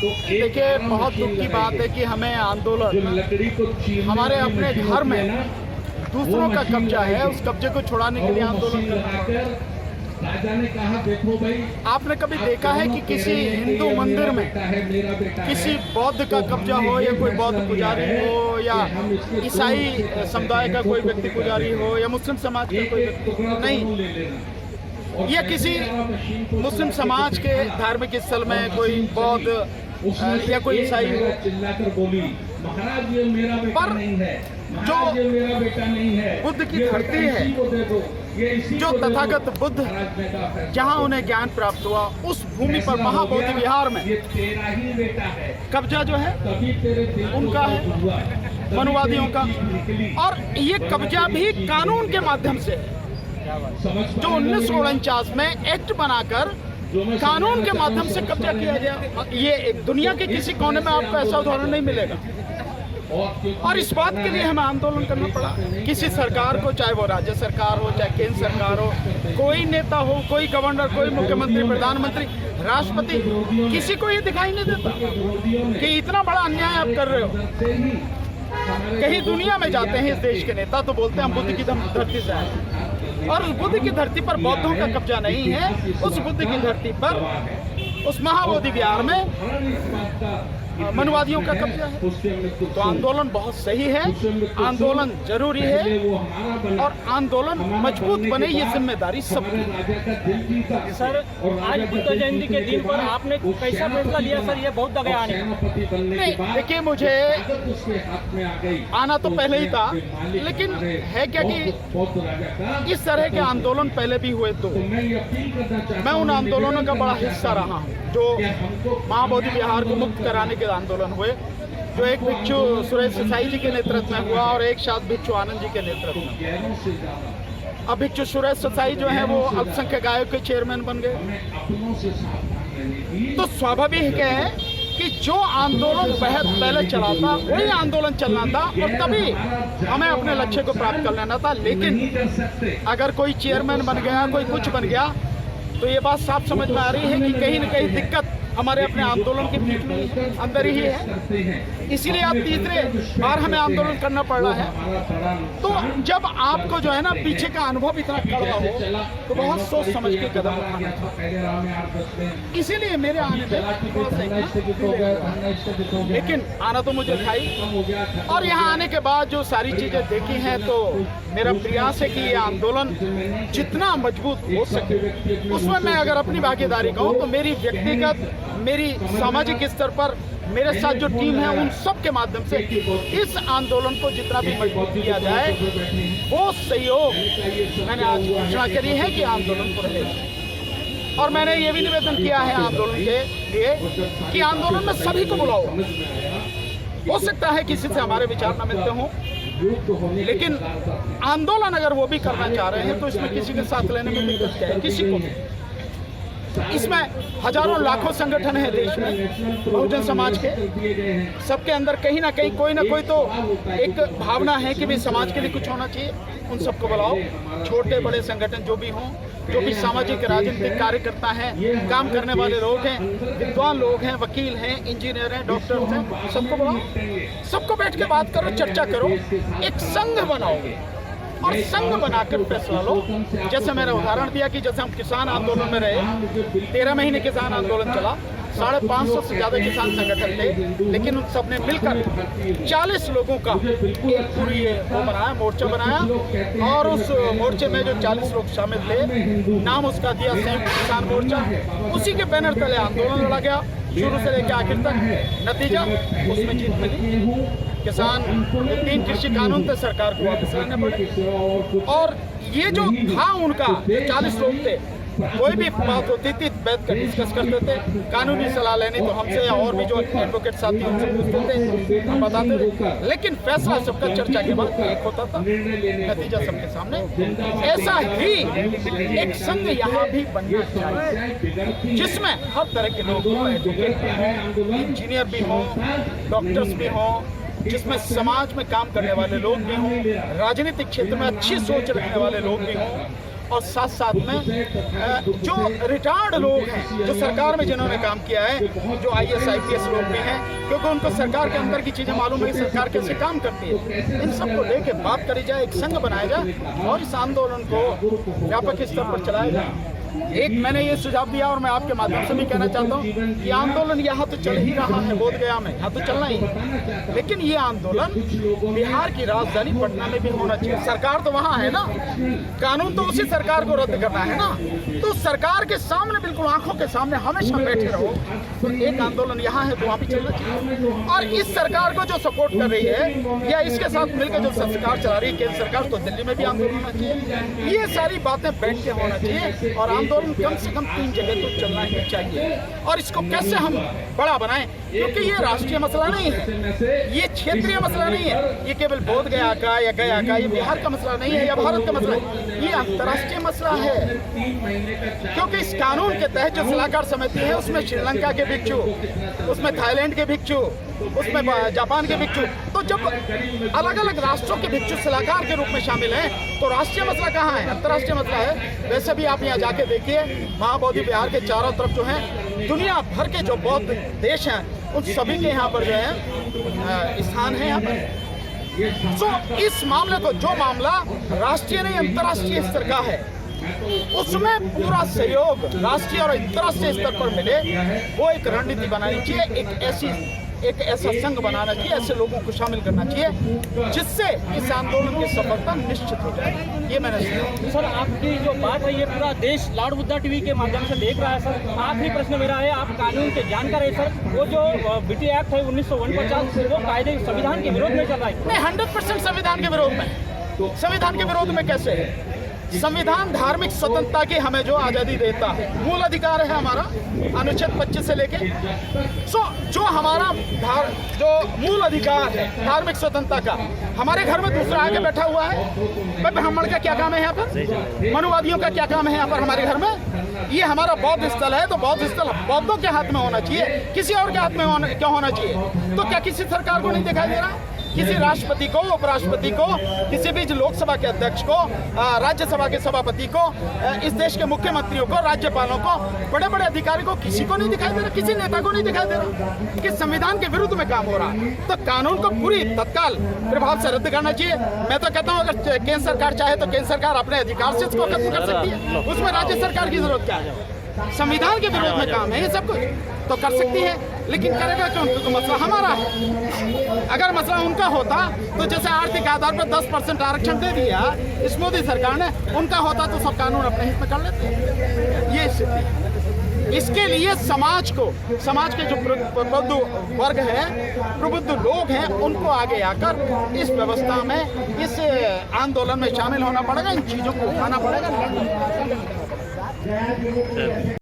देखिए, बहुत दुख की बात है कि हमें आंदोलन हमारे अपने घर में दूसरों का कब्जा है, उस कब्जे को छुड़ाने के लिए आंदोलन करना। राजा ने कहा देखो भाई, आपने कभी देखा है कि किसी हिंदू मंदिर में किसी बौद्ध का कब्जा हो, या कोई बौद्ध पुजारी हो, या ईसाई समुदाय का कोई व्यक्ति पुजारी हो, या मुस्लिम समाज का कोई व्यक्ति? नहीं। या किसी मुस्लिम समाज के धार्मिक स्थल में कोई बौद्ध या कोई ईसाई हो, चिल्लाकर बोली महाराज ये मेरा बेटा नहीं है, जो मेरा बेटा नहीं है, बुद्ध की धरती है, जो तथागत बुद्ध जहाँ उन्हें ज्ञान प्राप्त हुआ, उस भूमि पर महाबोधि विहार में तेरा ही बेटा है, कब्जा जो है उनका है, मनुवादियों का। और ये कब्जा भी कानून के माध्यम से, जो 1949 में एक्ट बनाकर कानून के माध्यम से कब्जा किया गया। ये एक दुनिया के किसी कोने में आपको ऐसा उदाहरण नहीं मिलेगा। और इस बात के लिए हमें आंदोलन करना पड़ा। किसी सरकार को, चाहे वो राज्य सरकार हो, चाहे केंद्र सरकार हो, कोई नेता हो, कोई गवर्नर, कोई मुख्यमंत्री, प्रधानमंत्री, राष्ट्रपति, किसी को ये दिखाई नहीं देता कि इतना बड़ा अन्याय आप कर रहे हो। कहीं दुनिया में जाते हैं इस देश के नेता तो बोलते हैं हम बुद्ध की धरती से आए, और उस बुद्ध की धरती पर बौद्धों का कब्जा नहीं है। उस बुद्ध की धरती पर, उस महाबोधि विहार में मनुवादियों का कब्जा है। तो आंदोलन बहुत सही है, आंदोलन जरूरी है, और आंदोलन मजबूत बने, ये जिम्मेदारी सबकी। सर, आज बुद्ध जयंती के दिन पर आपने कैसा फैसला लिया सर, ये बहुत जगह आने का? नहीं, देखिए, मुझे आना तो पहले ही था, लेकिन है क्या कि इस तरह के आंदोलन पहले भी हुए, तो मैं उन आंदोलनों का बड़ा हिस्सा रहा हूँ जो महाबोधि विहार को मुक्त कराने के आंदोलन हुए, जो एक भिक्षु सुरेश देसाई जी के नेतृत्व में हुआ और एक साथ भिक्षु आनंद जी के नेतृत्व में। अब भिक्षु सुरेश देसाई जो है वो अल्पसंख्यक आयोग के चेयरमैन बन गए। तो स्वाभाविक है कि जो आंदोलन पहले चला था वही आंदोलन चलना था, और तभी हमें अपने लक्ष्य को प्राप्त कर लेना था। लेकिन अगर कोई चेयरमैन बन गया, कोई कुछ बन गया, तो ये बात साफ समझ में आ रही है कि कहीं न कहीं दिक्कत हमारे अपने आंदोलन के बीच में अंदर ही है। इसीलिए अब तीसरे बार हमें आंदोलन करना पड़ रहा है। तो जब आपको जो है ना पीछे का अनुभव इतना कड़वा हो, तो बहुत सोच समझ के कदम उठाना था। इसीलिए मेरे आने में, लेकिन आना तो मुझे था ही, और यहाँ आने के बाद जो सारी चीजें देखी हैं, तो मेरा प्रयास है कि ये आंदोलन जितना मजबूत हो सके, उसमें मैं अगर अपनी भागीदारी कहूँ तो मेरी व्यक्तिगत, मेरी सामाजिक स्तर पर मेरे साथ जो टीम है, उन सब के माध्यम से इस आंदोलन को जितना भी मजबूत किया जाए, वो सहयोग मैंने आज घोषणा करी है कि आंदोलन को रहेगा। और मैंने ये भी निवेदन किया है आंदोलन के लिए कि आंदोलन में सभी को बुलाओ। हो सकता है किसी से हमारे विचार न मिलते हों, लेकिन आंदोलन अगर वो भी करना चाह रहे हैं तो इसमें किसी के साथ लेने में दिक्कत क्या है? किसी को भी। इसमें हजारों लाखों संगठन है देश में, बहुजन समाज के, सबके अंदर कहीं ना कहीं कोई ना कोई तो एक भावना है कि भाई समाज के लिए कुछ होना चाहिए। उन सबको बुलाओ, छोटे बड़े संगठन जो भी हों, जो भी सामाजिक राजनीतिक कार्यकर्ता हैं, काम करने वाले लोग हैं, विद्वान लोग हैं, वकील हैं, इंजीनियर हैं, डॉक्टर्स हैं, सबको बुलाओ, सबको बैठ के बात करो, चर्चा करो, एक संघ बनाओ और संघ बनाकर फैसला लो। जैसे मैंने उदाहरण दिया कि जैसे हम किसान आंदोलन में रहे, 13 महीने किसान आंदोलन चला, 550 से ज़्यादा किसान संगठन थे, लेकिन उन सब ने मिलकर 40 लोगों का एक पूरी वो बनाया, मोर्चा बनाया, और उस मोर्चे में जो 40 लोग शामिल थे, नाम उसका दिया संयुक्त किसान मोर्चा। उसी के बैनर तले आंदोलन लड़ा गया, शुरू से लेकर आखिर तक। नतीजा उसमें जीत मिली। किसान 3 कृषि कानून थे, सरकार को वापस लेने पड़े। और ये जो था उनका, 40 लोग थे, कोई भी बात होती थी बैठ कर डिस्कस करते थे, कानूनी सलाह लेनी तो हमसे या और भी जो एडवोकेट साथी उनसे पूछते थे, हम बताते थे, लेकिन फैसला सबका चर्चा के बाद एक होता था, नतीजा सबके सामने। ऐसा ही एक संघ यहाँ भी बनना चाहिए, जिसमें हर तरह के लोग हों, एडवोकेट भी हों, इंजीनियर भी हों, डॉक्टर्स भी हों, जिसमें समाज में काम करने वाले लोग भी हों, राजनीतिक क्षेत्र में अच्छी सोच रखने वाले लोग भी हों, और साथ साथ में जो रिटायर्ड लोग हैं, जो सरकार में जिन्होंने काम किया है, जो IAS IPS लोग भी हैं, क्योंकि उनको सरकार के अंदर की चीज़ें मालूम है कि सरकार कैसे काम करती है, इन सबको लेके बात करी जाए, एक संघ बनाया जाए और इस आंदोलन को व्यापक स्तर पर चलाया जाए। एक मैंने ये सुझाव दिया और मैं आपके माध्यम से भी कहना चाहता हूँ कि आंदोलन यहाँ तो चल ही रहा है बोधगया में, यहाँ तो चलना ही है, लेकिन ये आंदोलन बिहार की राजधानी पटना में भी होना चाहिए। सरकार तो वहाँ है ना, कानून तो उसी सरकार को रद्द करना है ना, तो सरकार के सामने बिल्कुल आंखों के सामने हमेशा बैठे रहो। तो एक आंदोलन यहाँ है तो वहाँ भी चलना चाहिए। और इस सरकार को जो सपोर्ट कर रही है या इसके साथ मिलकर जो सरकार चला रही है केंद्र सरकार, तो दिल्ली में भी आंदोलन होना चाहिए। ये सारी बातें बैठ के होना चाहिए और आंदोलन कम से कम 3 जगह तो चलना ही चाहिए। और इसको कैसे हम बड़ा बनाएं, क्योंकि ये राष्ट्रीय मसला नहीं है, ये क्षेत्रीय मसला नहीं है, ये केवल बोधगया का या गया का, ये बिहार का मसला नहीं है या भारत का मसला है, ये अंतर्राष्ट्रीय मसला है। क्योंकि इस कानून के तहत जो सलाहकार समिति है उसमें श्रीलंका के भिक्षु, उसमें थाईलैंड के भिक्षु, उसमें जापान के भिक्षु, तो जब अलग अलग राष्ट्रों के भिक्षु सलाहकार के रूप में शामिल हैं तो राष्ट्रीय मसला कहाँ है, अंतर्राष्ट्रीय मसला है। वैसे भी आप यहाँ जाके देखिए, महाबोधि बिहार के चारों तरफ जो है दुनिया भर के जो बौद्ध देश हैं उन सभी के यहाँ पर जो है स्थान है यहाँ पर। तो इस मामले को, जो मामला राष्ट्रीय नहीं अंतर्राष्ट्रीय स्तर का है, उसमें पूरा सहयोग राष्ट्रीय और अंतर्राष्ट्रीय स्तर पर मिले, वो एक रणनीति बनानी चाहिए, एक ऐसा संघ बनाना चाहिए, ऐसे लोगों को शामिल करना चाहिए जिससे इस आंदोलन की सफलता निश्चित हो जाए। ये मैंने सुना। सर, आपकी जो बात है ये पूरा देश लाउड बुद्धा टीवी के माध्यम से देख रहा है सर। आखिरी प्रश्न मेरा है, आप कानून के जानकार है सर, वो जो BT एक्ट है 1949 वो कायदे संविधान के विरोध में चल रहा है? नहीं, 100% संविधान के विरोध में। संविधान के विरोध में कैसे है? संविधान धार्मिक स्वतंत्रता की हमें जो आज़ादी देता है, मूल अधिकार है हमारा, अनुच्छेद 25 से लेके जो हमारा जो मूल अधिकार है धार्मिक स्वतंत्रता का, हमारे घर में दूसरा आके बैठा हुआ है। भाई ब्राह्मण का क्या काम है यहाँ पर, मनुवादियों का क्या काम है यहाँ पर हमारे घर में? ये हमारा बौद्ध स्थल है तो बौद्ध स्थल बौद्धों के हाथ में होना चाहिए, किसी और के हाथ में क्यों होना चाहिए? तो क्या किसी सरकार को नहीं दिखाई दे रहा? किसी राष्ट्रपति को, उपराष्ट्रपति को, किसी भी लोकसभा के अध्यक्ष को, राज्यसभा के सभापति को, इस देश के मुख्यमंत्रियों को, राज्यपालों को, बड़े बड़े अधिकारी को, किसी को नहीं दिखाई दे रहा, किसी नेता को नहीं दिखाई दे रहा कि संविधान के विरुद्ध में काम हो रहा है। तो कानून को पूरी तत्काल प्रभाव से रद्द करना चाहिए। मैं तो कहता हूँ अगर केंद्र सरकार चाहे तो केंद्र सरकार अपने अधिकार से इसको खत्म कर सकती है, उसमें राज्य सरकार की जरूरत क्या है? संविधान के विरोध में काम है ये सब कुछ तो कर सकती है, लेकिन करेगा क्यों? क्योंकि मसला हमारा है। अगर मसला उनका होता तो जैसे आर्थिक आधार पर 10% आरक्षण दे दिया इस मोदी सरकार ने, उनका होता तो सब कानून अपने हित में कर लेते। ये स्थिति है। इसके लिए समाज के जो प्रबुद्ध वर्ग है, प्रबुद्ध लोग हैं, उनको आगे आकर इस व्यवस्था में, इस आंदोलन में शामिल होना पड़ेगा, इन चीज़ों को उठाना पड़ेगा।